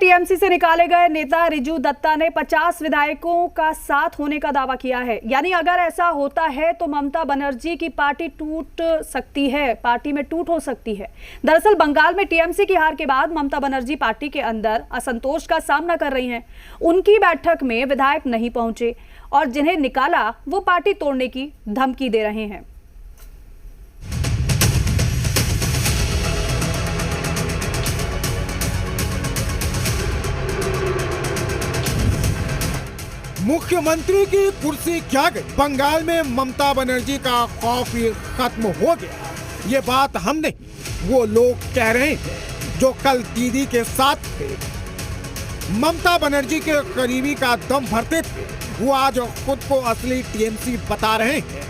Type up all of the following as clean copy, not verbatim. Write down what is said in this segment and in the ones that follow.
TMC से निकाले गए नेता रिजू दत्ता ने 50 विधायकों का साथ होने का दावा किया है। यानी अगर ऐसा होता है तो ममता बनर्जी की पार्टी टूट सकती है, पार्टी में टूट हो सकती है। दरअसल बंगाल में टीएमसी की हार के बाद ममता बनर्जी पार्टी के अंदर असंतोष का सामना कर रही हैं। उनकी बैठक में विधायक नहीं पहुंचे और जिन्हें निकाला वो पार्टी तोड़ने की धमकी दे रहे हैं। मुख्यमंत्री की कुर्सी क्या गई, बंगाल में ममता बनर्जी का खौफ खत्म हो गया। ये बात हम नहीं, वो लोग कह रहे हैं जो कल दीदी के साथ थे, ममता बनर्जी के करीबी का दम भरते थे, वो आज खुद को असली टीएमसी बता रहे हैं।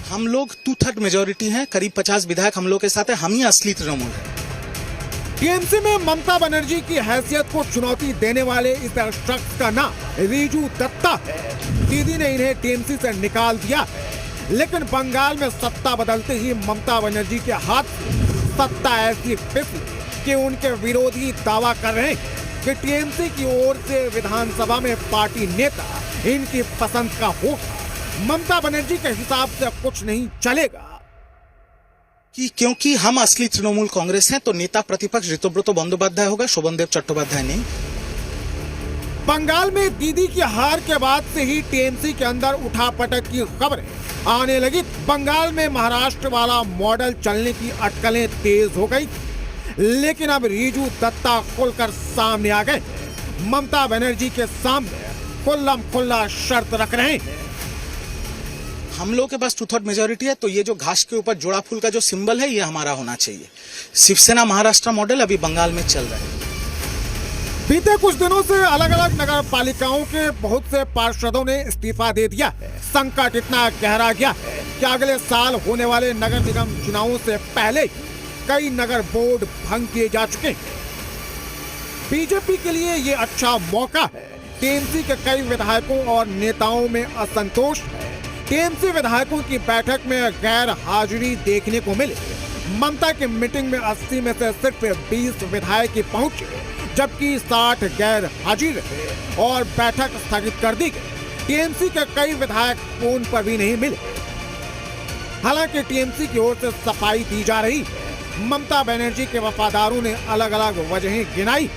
हम लोग 2/3 मेजोरिटी हैं, करीब 50 विधायक हम लोग के साथ है, हम ही असली तृणमूल है। टीएमसी में ममता बनर्जी की हैसियत को चुनौती देने वाले इस शख्स का नाम रिजू दत्ता है। दीदी ने इन्हें टीएमसी से निकाल दिया है, लेकिन बंगाल में सत्ता बदलते ही ममता बनर्जी के हाथ सत्ता ऐसी फिसली कि उनके विरोधी दावा कर रहे हैं कि टीएमसी की ओर से विधानसभा में पार्टी नेता इनकी पसंद का होगा। ममता बनर्जी के हिसाब से कुछ नहीं चलेगा कि क्योंकि हम असली तृणमूल कांग्रेस हैं तो नेता प्रतिपक्ष ऋतुव्रत बंदोपाध्याय होगा, शोभनदेव चट्टोपाध्याय नहीं। बंगाल में दीदी की हार के बाद से ही टीएमसी के अंदर उठापटक की खबरें आने लगी। बंगाल में महाराष्ट्र वाला मॉडल चलने की अटकलें तेज हो गई, लेकिन अब रिजू दत्ता खुलकर सामने आ गए। ममता बनर्जी के सामने खुल्लम खुल्ला शर्त रख रहे हैं। हम लोग के पास 2/3 मेजोरिटी है, तो ये जो घास के ऊपर जोड़ा फूल का जो सिंबल है ये हमारा होना चाहिए। शिवसेना महाराष्ट्र मॉडल अभी बंगाल में चल रहा है। बीते कुछ दिनों से अलग अलग नगर पालिकाओं के बहुत से पार्षदों ने इस्तीफा दे दिया है। संकट इतना गहरा गया है कि अगले साल होने वाले नगर निगम चुनावों से पहले कई नगर बोर्ड भंग किए जा चुके हैं। बीजेपी के लिए ये अच्छा मौका है। टीएमसी के कई विधायकों और नेताओं में असंतोष है। टीएमसी विधायकों की बैठक में गैर हाजिरी देखने को मिली। ममता की मीटिंग में 80 में से सिर्फ 20 विधायक ही पहुंचे, जबकि 60 गैर हाजिर रहे और बैठक स्थगित कर दी गई। टीएमसी के कई विधायक फोन पर भी नहीं मिले। हालांकि टीएमसी की ओर से सफाई दी जा रही है। ममता बनर्जी के वफादारों ने अलग अलग वजहें गिनाई।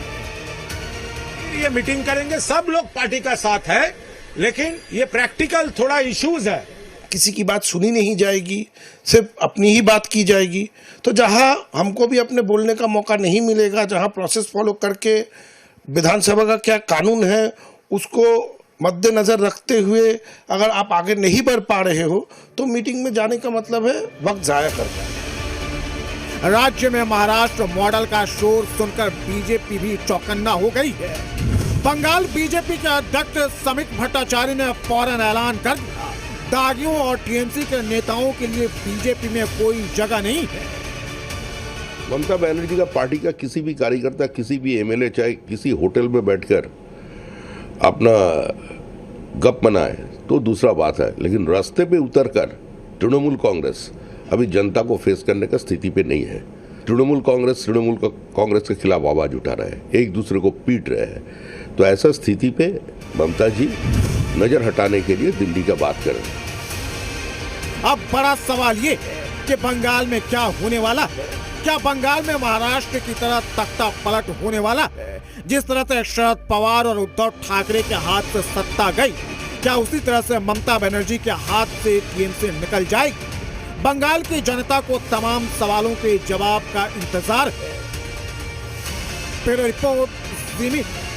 ये मीटिंग करेंगे, सब लोग पार्टी का साथ है, लेकिन ये प्रैक्टिकल थोड़ा इश्यूज है। किसी की बात सुनी नहीं जाएगी, सिर्फ अपनी ही बात की जाएगी। तो जहां हमको भी अपने बोलने का मौका नहीं मिलेगा, जहां प्रोसेस फॉलो करके विधानसभा का क्या कानून है उसको मद्देनजर रखते हुए अगर आप आगे नहीं बढ़ पा रहे हो तो मीटिंग में जाने का मतलब है वक्त जाया करना। राज्य में महाराष्ट्र मॉडल का शोर सुनकर बीजेपी भी चौकन्ना हो गई है। बंगाल बीजेपी के अध्यक्ष समित भट्टाचार्य ने फौरन ऐलान कर दिया, दागियों और टीएमसी के नेताओं के लिए बीजेपी में कोई जगह नहीं है। ममता बनर्जी का पार्टी का किसी भी कार्यकर्ता, किसी भी एमएलए चाहे किसी होटल में बैठकर अपना गप मनाए तो दूसरा बात है, लेकिन रास्ते पे उतरकर तृणमूल कांग्रेस अभी जनता को फेस करने का स्थिति पे नहीं है। तृणमूल कांग्रेस के खिलाफ आवाज उठा रहे हैं, एक दूसरे को पीट रहे हैं। तो ऐसा स्थिति पे ममता जी नजर हटाने के लिए दिल्ली का बात कर रहे हैं। अब बड़ा सवाल ये है कि बंगाल में क्या होने वाला है। क्या बंगाल में महाराष्ट्र की तरह तख्ता पलट होने वाला है? जिस तरह से शरद पवार और उद्धव ठाकरे के हाथ से सत्ता गई, क्या उसी तरह से ममता बनर्जी के हाथ से टीएमसी निकल जाएगी? बंगाल की जनता को तमाम सवालों के जवाब का इंतजार है। ब्यूरो रिपोर्ट, ज़ी मीडिया।